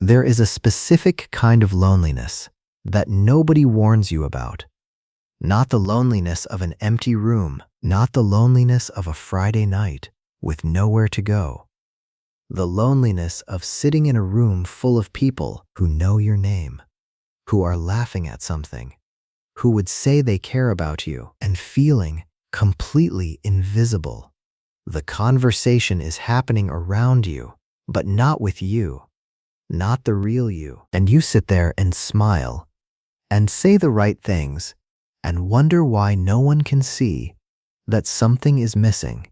There is a specific kind of loneliness that nobody warns you about. Not the loneliness of an empty room, not the loneliness of a Friday night with nowhere to go. The loneliness of sitting in a room full of people who know your name, who are laughing at something, who would say they care about you, and feeling completely invisible. The conversation is happening around you, but not with you, not the real you. And you sit there and smile and say the right things and wonder why no one can see that something is missing.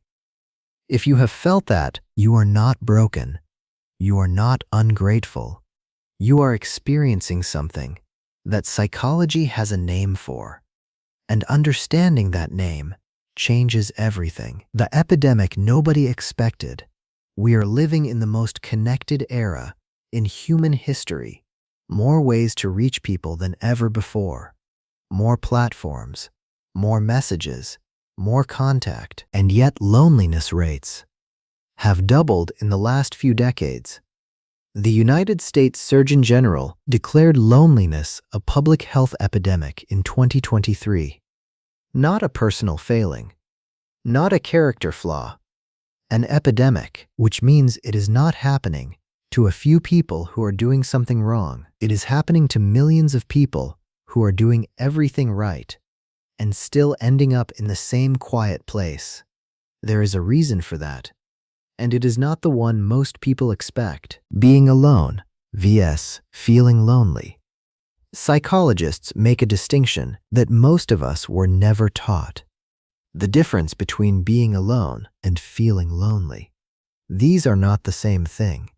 If you have felt that, you are not broken. You are not ungrateful. You are experiencing something that psychology has a name for, and understanding that name changes everything. The epidemic nobody expected. We are living in the most connected era in human history. More ways to reach people than ever before. More platforms, more messages, more contact, and yet loneliness rates have doubled in the last few decades. The United States Surgeon General declared loneliness a public health epidemic in 2023. Not a personal failing, not a character flaw, an epidemic, which means it is not happening to a few people who are doing something wrong. It is happening to millions of people who are doing everything right and still ending up in the same quiet place. There is a reason for that, and it is not the one most people expect. Being alone vs. feeling lonely. Psychologists make a distinction that most of us were never taught. The difference between being alone and feeling lonely. These are not the same thing.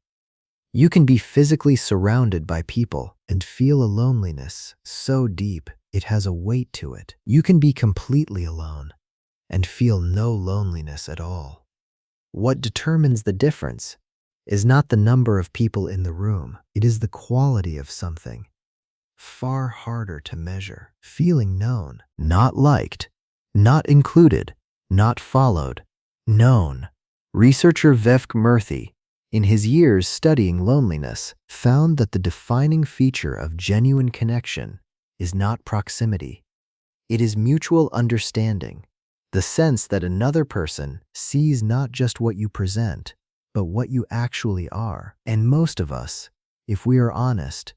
You can be physically surrounded by people and feel a loneliness so deep it has a weight to it. You can be completely alone and feel no loneliness at all. What determines the difference is not the number of people in the room. It is the quality of something. Far harder to measure. Feeling known, not liked, not included, not followed, known. Researcher Vivek Murthy, in his years studying loneliness, found that the defining feature of genuine connection is not proximity. It is mutual understanding, the sense that another person sees not just what you present, but what you actually are. And most of us, if we are honest,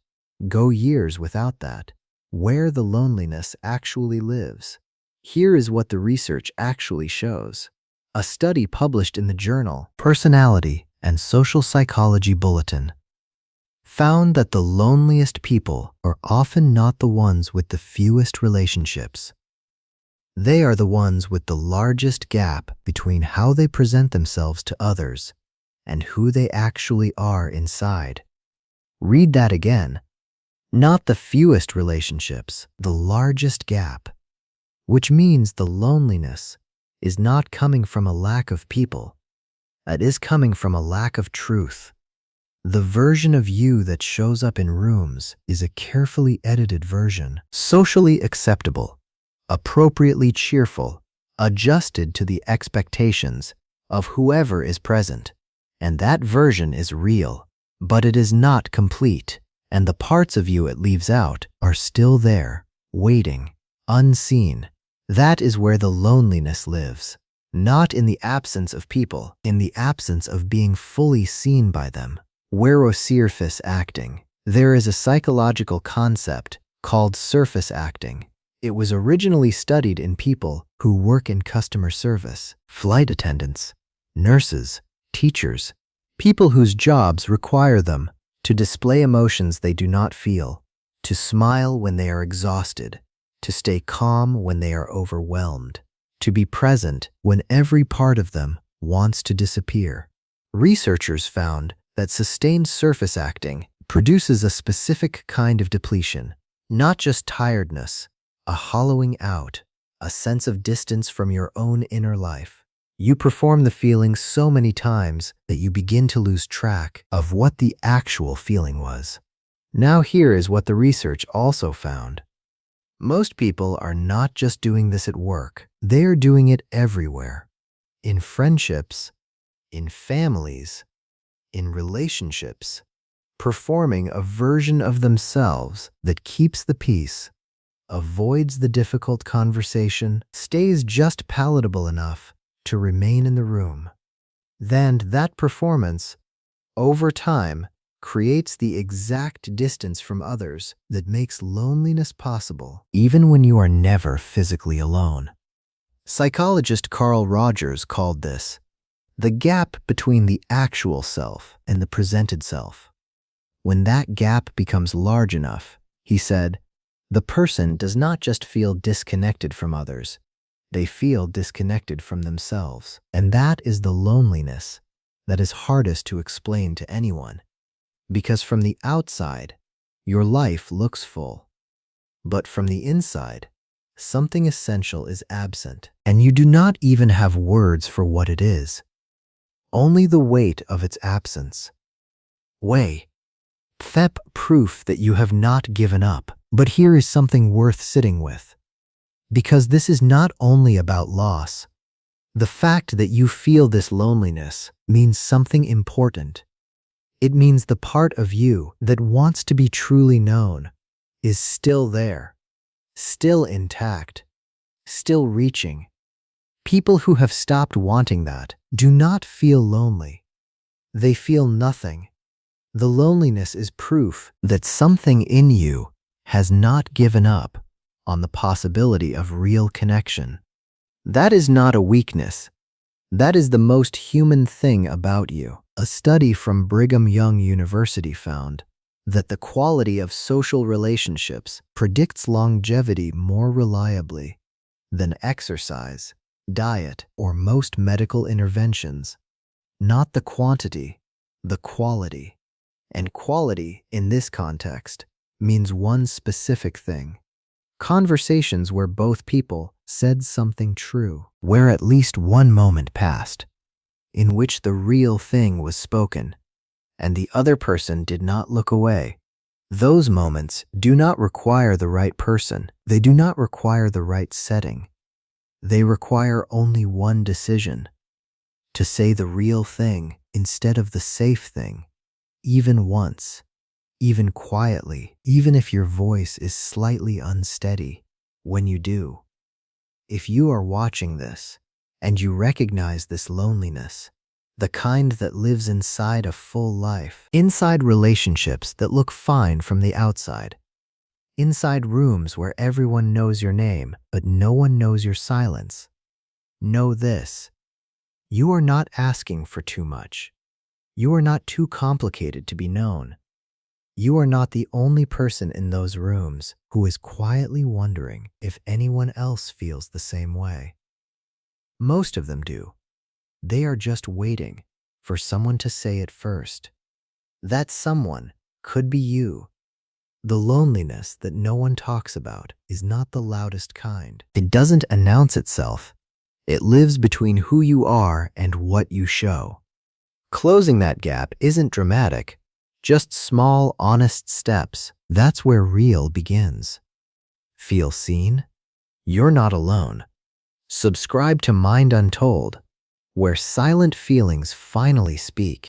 go years without that. Where the loneliness actually lives. Here is what the research actually shows. A study published in the journal Personality and Social Psychology Bulletin found that the loneliest people are often not the ones with the fewest relationships. They are the ones with the largest gap between how they present themselves to others and who they actually are inside. Read that again. Not the fewest relationships, the largest gap, which means the loneliness is not coming from a lack of people. It is coming from a lack of truth. The version of you that shows up in rooms is a carefully edited version, socially acceptable, appropriately cheerful, adjusted to the expectations of whoever is present. And that version is real, but it is not complete. And the parts of you it leaves out are still there, waiting, unseen. That is where the loneliness lives. Not in the absence of people, in the absence of being fully seen by them. Surface acting. There is a psychological concept called surface acting. It was originally studied in people who work in customer service, flight attendants, nurses, teachers, people whose jobs require them to display emotions they do not feel, to smile when they are exhausted, to stay calm when they are overwhelmed, to be present when every part of them wants to disappear. Researchers found that sustained surface acting produces a specific kind of depletion, not just tiredness, a hollowing out, a sense of distance from your own inner life. You perform the feeling so many times that you begin to lose track of what the actual feeling was. Now here is what the research also found. Most people are not just doing this at work. They are doing it everywhere. In friendships, in families, in relationships, performing a version of themselves that keeps the peace, avoids the difficult conversation, stays just palatable enough to remain in the room. Then that performance, over time, creates the exact distance from others that makes loneliness possible, even when you are never physically alone. Psychologist Carl Rogers called this the gap between the actual self and the presented self. When that gap becomes large enough, he said, the person does not just feel disconnected from others, they feel disconnected from themselves. And that is the loneliness that is hardest to explain to anyone. Because from the outside, your life looks full. But from the inside, something essential is absent, and you do not even have words for what it is. Only the weight of its absence. Way. Thep proof that you have not given up. But here is something worth sitting with. Because this is not only about loss. The fact that you feel this loneliness means something important. It means the part of you that wants to be truly known is still there, still intact, still reaching. People who have stopped wanting that do not feel lonely. They feel nothing. The loneliness is proof that something in you has not given up on the possibility of real connection. That is not a weakness. That is the most human thing about you. A study from Brigham Young University found that the quality of social relationships predicts longevity more reliably than exercise, diet, or most medical interventions. Not the quantity, the quality. And quality, in this context, means one specific thing. Conversations where both people said something true, where at least one moment passed, in which the real thing was spoken, and the other person did not look away. Those moments do not require the right person. They do not require the right setting. They require only one decision: to say the real thing instead of the safe thing, even once, even quietly, even if your voice is slightly unsteady when you do. If you are watching this and you recognize this loneliness, the kind that lives inside a full life, inside relationships that look fine from the outside, inside rooms where everyone knows your name but no one knows your silence, know this: you are not asking for too much. You are not too complicated to be known. You are not the only person in those rooms who is quietly wondering if anyone else feels the same way. Most of them do. They are just waiting for someone to say it first. That someone could be you. The loneliness that no one talks about is not the loudest kind. It doesn't announce itself. It lives between who you are and what you show. Closing that gap isn't dramatic, just small, honest steps. That's where real begins. Feel seen? You're not alone. Subscribe to Mind Untold, where silent feelings finally speak.